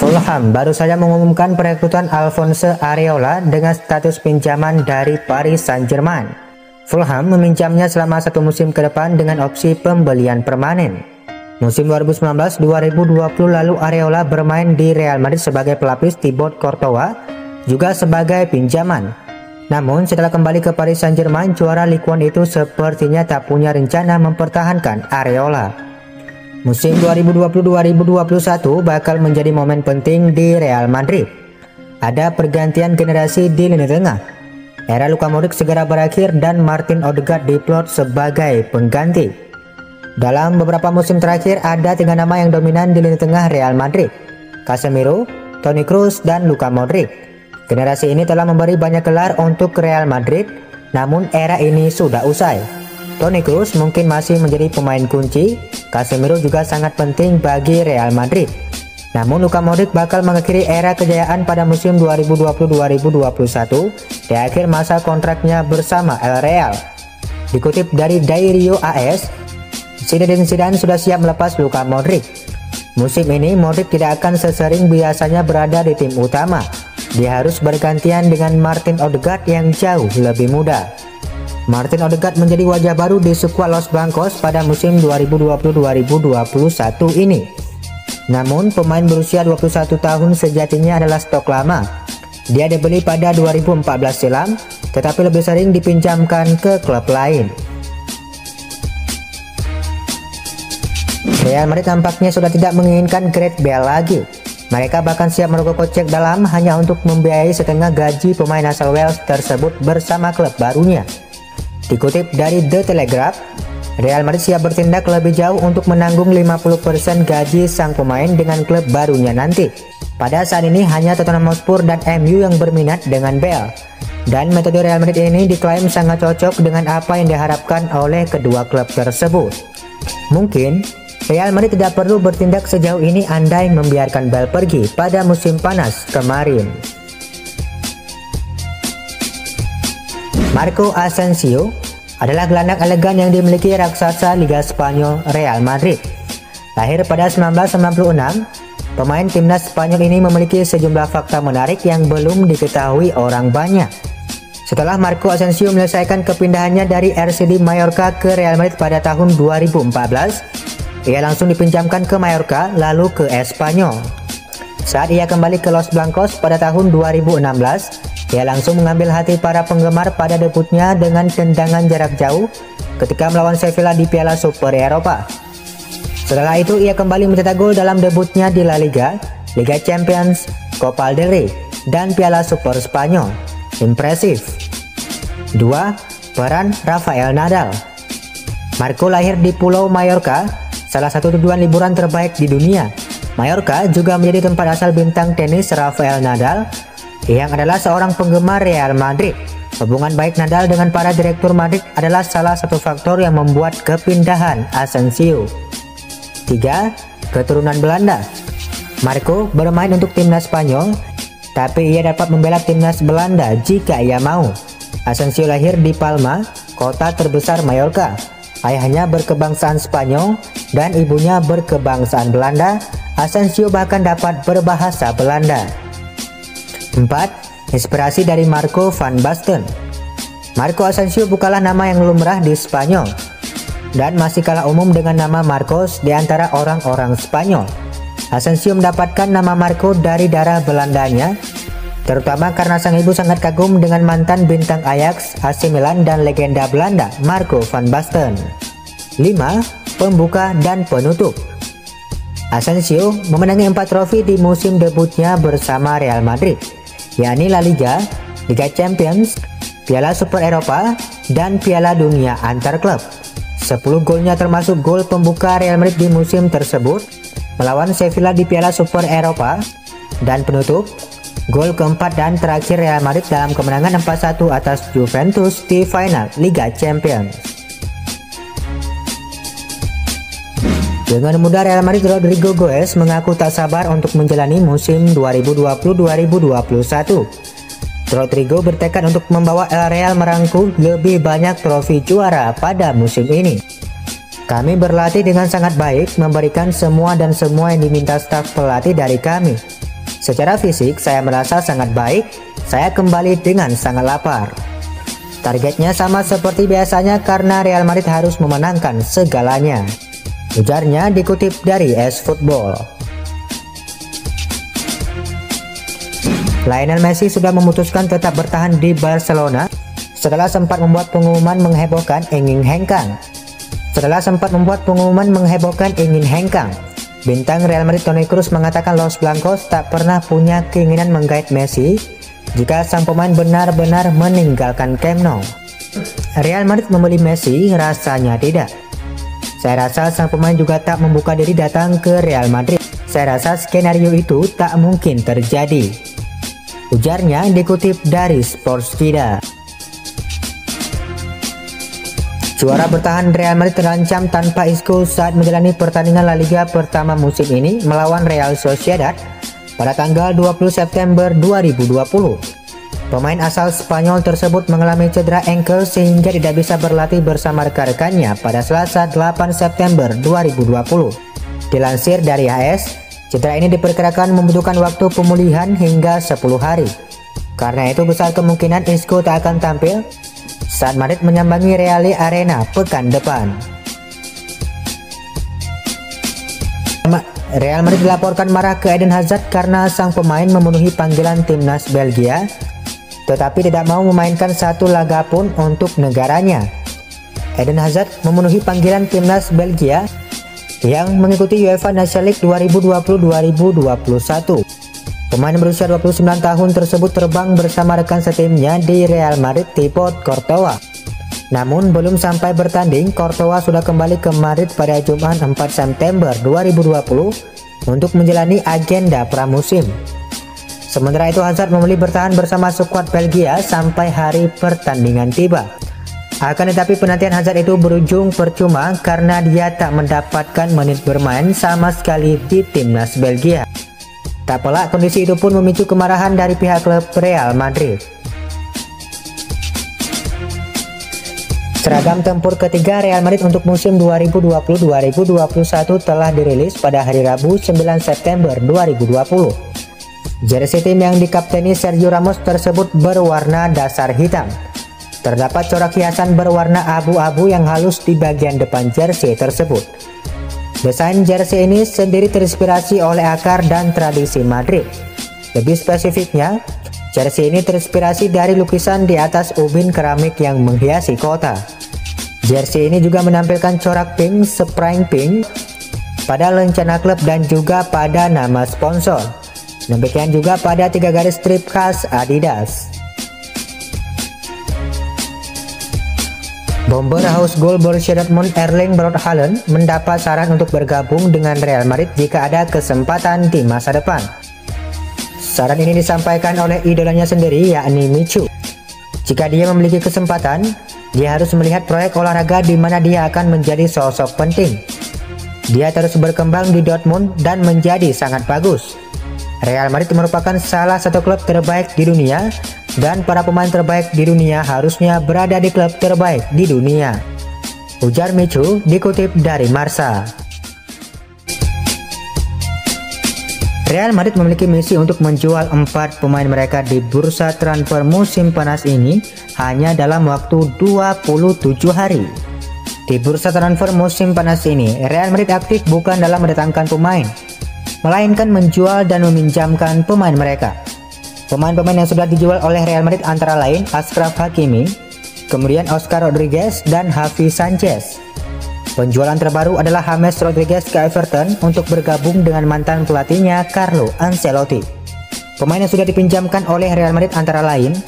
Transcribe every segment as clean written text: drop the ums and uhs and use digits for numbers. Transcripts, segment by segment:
Fulham baru saja mengumumkan perekrutan Alphonse Areola dengan status pinjaman dari Paris Saint-Germain. Fulham meminjamnya selama 1 musim ke depan dengan opsi pembelian permanen. Musim 2019-2020 lalu Areola bermain di Real Madrid sebagai pelapis Thibaut Courtois, juga sebagai pinjaman. Namun setelah kembali ke Paris Saint-Germain, juara Ligue 1 itu sepertinya tak punya rencana mempertahankan Areola. Musim 2020-2021 bakal menjadi momen penting di Real Madrid. Ada pergantian generasi di lini tengah. Era Luka Modric segera berakhir dan Martin Odegaard diplot sebagai pengganti. Dalam beberapa musim terakhir ada 3 nama yang dominan di lini tengah Real Madrid: Casemiro, Toni Kroos, dan Luka Modric. Generasi ini telah memberi banyak gelar untuk Real Madrid, namun era ini sudah usai. Toni Kroos mungkin masih menjadi pemain kunci, Casemiro juga sangat penting bagi Real Madrid. Namun Luka Modric bakal mengakhiri era kejayaan pada musim 2020-2021 di akhir masa kontraknya bersama El Real. Dikutip dari Diario AS, Zinedine Zidane sudah siap melepas Luka Modric. Musim ini Modric tidak akan sesering biasanya berada di tim utama. Dia harus bergantian dengan Martin Odegaard yang jauh lebih muda. Martin Odegaard menjadi wajah baru di skuad Los Blancos pada musim 2020-2021 ini. Namun pemain berusia 21 tahun sejatinya adalah stok lama. Dia dibeli pada 2014 silam, tetapi lebih sering dipinjamkan ke klub lain. Real Madrid tampaknya sudah tidak menginginkan Gareth Bale lagi. Mereka bahkan siap merogoh kocek dalam hanya untuk membiayai setengah gaji pemain asal Wales tersebut bersama klub barunya. Dikutip dari The Telegraph, Real Madrid siap bertindak lebih jauh untuk menanggung 50% gaji sang pemain dengan klub barunya nanti. Pada saat ini hanya Tottenham Hotspur dan MU yang berminat dengan Bale. Dan metode Real Madrid ini diklaim sangat cocok dengan apa yang diharapkan oleh kedua klub tersebut. Mungkin Real Madrid tidak perlu bertindak sejauh ini andai membiarkan Bale pergi pada musim panas kemarin. Marco Asensio adalah gelandang elegan yang dimiliki raksasa Liga Spanyol Real Madrid. Lahir pada 1996, pemain timnas Spanyol ini memiliki sejumlah fakta menarik yang belum diketahui orang banyak. Setelah Marco Asensio menyelesaikan kepindahannya dari RCD Mallorca ke Real Madrid pada tahun 2014, ia langsung dipinjamkan ke Mallorca lalu ke Espanyol. Saat ia kembali ke Los Blancos pada tahun 2016, ia langsung mengambil hati para penggemar pada debutnya dengan tendangan jarak jauh ketika melawan Sevilla di Piala Super Eropa. Setelah itu ia kembali mencetak gol dalam debutnya di La Liga, Liga Champions, Copa del Rey, dan Piala Super Spanyol. Impresif. 2. Peran Rafael Nadal. Marco lahir di Pulau Mallorca, salah satu tujuan liburan terbaik di dunia. Mallorca juga menjadi tempat asal bintang tenis Rafael Nadal, yang adalah seorang penggemar Real Madrid. Hubungan baik Nadal dengan para direktur Madrid adalah salah satu faktor yang membuat kepindahan Asensio. 3. Keturunan Belanda. Marco bermain untuk timnas Spanyol, tapi ia dapat membela timnas Belanda jika ia mau. Asensio lahir di Palma, kota terbesar Mallorca. Ayahnya berkebangsaan Spanyol dan ibunya berkebangsaan Belanda. Asensio bahkan dapat berbahasa Belanda. 4. Inspirasi dari Marco van Basten. Marco Asensio bukanlah nama yang lumrah di Spanyol dan masih kalah umum dengan nama Marcos di antara orang-orang Spanyol. Asensio mendapatkan nama Marco dari darah Belandanya, terutama karena sang ibu sangat kagum dengan mantan bintang Ajax, AC Milan, dan legenda Belanda Marco van Basten. 5. Pembuka dan penutup. Asensio memenangi 4 trofi di musim debutnya bersama Real Madrid, yakni La Liga, Liga Champions, Piala Super Eropa, dan Piala Dunia antar klub. 10 golnya termasuk gol pembuka Real Madrid di musim tersebut melawan Sevilla di Piala Super Eropa, dan penutup gol keempat dan terakhir Real Madrid dalam kemenangan 4-1 atas Juventus di final Liga Champions. Dengan mudah Real Madrid Rodrigo Goes mengaku tak sabar untuk menjalani musim 2020-2021. Rodrigo bertekad untuk membawa El Real merangkum lebih banyak trofi juara pada musim ini. Kami berlatih dengan sangat baik, memberikan semua yang diminta staf pelatih dari kami. Secara fisik saya merasa sangat baik, saya kembali dengan sangat lapar. Targetnya sama seperti biasanya karena Real Madrid harus memenangkan segalanya, ujarnya dikutip dari eSfootball. Lionel Messi sudah memutuskan tetap bertahan di Barcelona setelah sempat membuat pengumuman menghebohkan ingin hengkang. Bintang Real Madrid Toni Kroos mengatakan Los Blancos tak pernah punya keinginan menggait Messi jika sang pemain benar-benar meninggalkan Camp Nou. Real Madrid membeli Messi? Rasanya tidak. Saya rasa sang pemain juga tak membuka diri datang ke Real Madrid. Saya rasa skenario itu tak mungkin terjadi, ujarnya dikutip dari Sportskeeda. Juara bertahan Real Madrid terancam tanpa Isco saat menjalani pertandingan La Liga pertama musim ini melawan Real Sociedad pada tanggal 20 September 2020. Pemain asal Spanyol tersebut mengalami cedera ankle sehingga tidak bisa berlatih bersama rekan-rekannya pada Selasa 8 September 2020. Dilansir dari AS, cedera ini diperkirakan membutuhkan waktu pemulihan hingga 10 hari. Karena itu besar kemungkinan Isco tak akan tampil saat Madrid menyambangi Real Arena pekan depan. Real Madrid dilaporkan marah ke Eden Hazard karena sang pemain memenuhi panggilan timnas Belgia, tetapi tidak mau memainkan satu laga pun untuk negaranya. Eden Hazard memenuhi panggilan timnas Belgia yang mengikuti UEFA Nations League 2020-2021. Pemain berusia 29 tahun tersebut terbang bersama rekan setimnya di Real Madrid Thibaut Courtois. Namun belum sampai bertanding, Courtois sudah kembali ke Madrid pada Jumat 4 September 2020 untuk menjalani agenda pramusim. Sementara itu Hazard memilih bertahan bersama skuad Belgia sampai hari pertandingan tiba. Akan tetapi penantian Hazard itu berujung percuma karena dia tak mendapatkan menit bermain sama sekali di timnas Belgia. Tak pelak kondisi itu pun memicu kemarahan dari pihak klub Real Madrid. Seragam tempur ketiga Real Madrid untuk musim 2020-2021 telah dirilis pada hari Rabu 9 September 2020. Jersey tim yang dikapteni Sergio Ramos tersebut berwarna dasar hitam. Terdapat corak hiasan berwarna abu-abu yang halus di bagian depan jersey tersebut. Desain jersey ini sendiri terinspirasi oleh akar dan tradisi Madrid. Lebih spesifiknya, jersey ini terinspirasi dari lukisan di atas ubin keramik yang menghiasi kota. Jersey ini juga menampilkan corak pink spraying pink pada lencana klub dan juga pada nama sponsor. Demikian juga pada 3 garis strip khas Adidas. Bomber haus gol Borussia Dortmund Erling Braut Haaland mendapat saran untuk bergabung dengan Real Madrid jika ada kesempatan di masa depan. Saran ini disampaikan oleh idolanya sendiri, yakni Michu. Jika dia memiliki kesempatan, dia harus melihat proyek olahraga di mana dia akan menjadi sosok penting. Dia terus berkembang di Dortmund dan menjadi sangat bagus. Real Madrid merupakan salah satu klub terbaik di dunia dan para pemain terbaik di dunia harusnya berada di klub terbaik di dunia, ujar Michu dikutip dari Marca. Real Madrid memiliki misi untuk menjual 4 pemain mereka di bursa transfer musim panas ini hanya dalam waktu 27 hari. Di bursa transfer musim panas ini, Real Madrid aktif bukan dalam mendatangkan pemain, melainkan menjual dan meminjamkan pemain mereka. Pemain-pemain yang sudah dijual oleh Real Madrid antara lain Achraf Hakimi, kemudian Oscar Rodriguez dan Javi Sanchez. Penjualan terbaru adalah James Rodriguez ke Everton untuk bergabung dengan mantan pelatihnya Carlo Ancelotti. Pemain yang sudah dipinjamkan oleh Real Madrid antara lain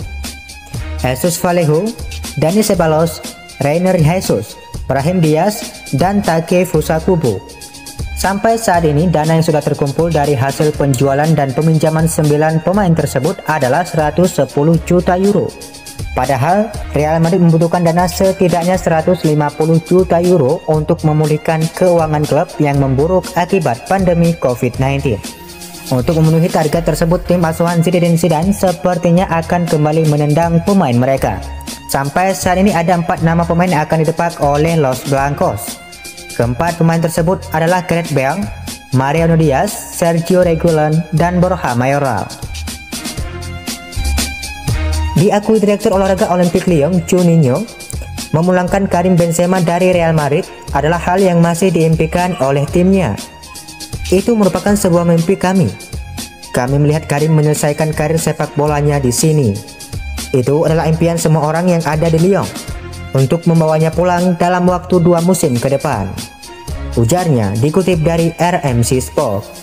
Jesus Vallejo, Dani Ceballos, Reiner Jesus, Brahim Diaz, dan Takefusa Kubo. Sampai saat ini, dana yang sudah terkumpul dari hasil penjualan dan peminjaman 9 pemain tersebut adalah 110 juta euro. Padahal, Real Madrid membutuhkan dana setidaknya 150 juta euro untuk memulihkan keuangan klub yang memburuk akibat pandemi COVID-19. Untuk memenuhi target tersebut, tim asuhan Zinedine Zidane sepertinya akan kembali menendang pemain mereka. Sampai saat ini ada 4 nama pemain yang akan didepak oleh Los Blancos. Keempat pemain tersebut adalah Gareth Bale, Mariano Diaz, Sergio Reguilon, dan Borja Mayoral. Diakui Direktur Olahraga Olimpik Lyon, Juninho, memulangkan Karim Benzema dari Real Madrid adalah hal yang masih diimpikan oleh timnya. Itu merupakan sebuah mimpi kami. Kami melihat Karim menyelesaikan karir sepak bolanya di sini. Itu adalah impian semua orang yang ada di Lyon untuk membawanya pulang dalam waktu 2 musim ke depan, ujarnya dikutip dari RMC Sport.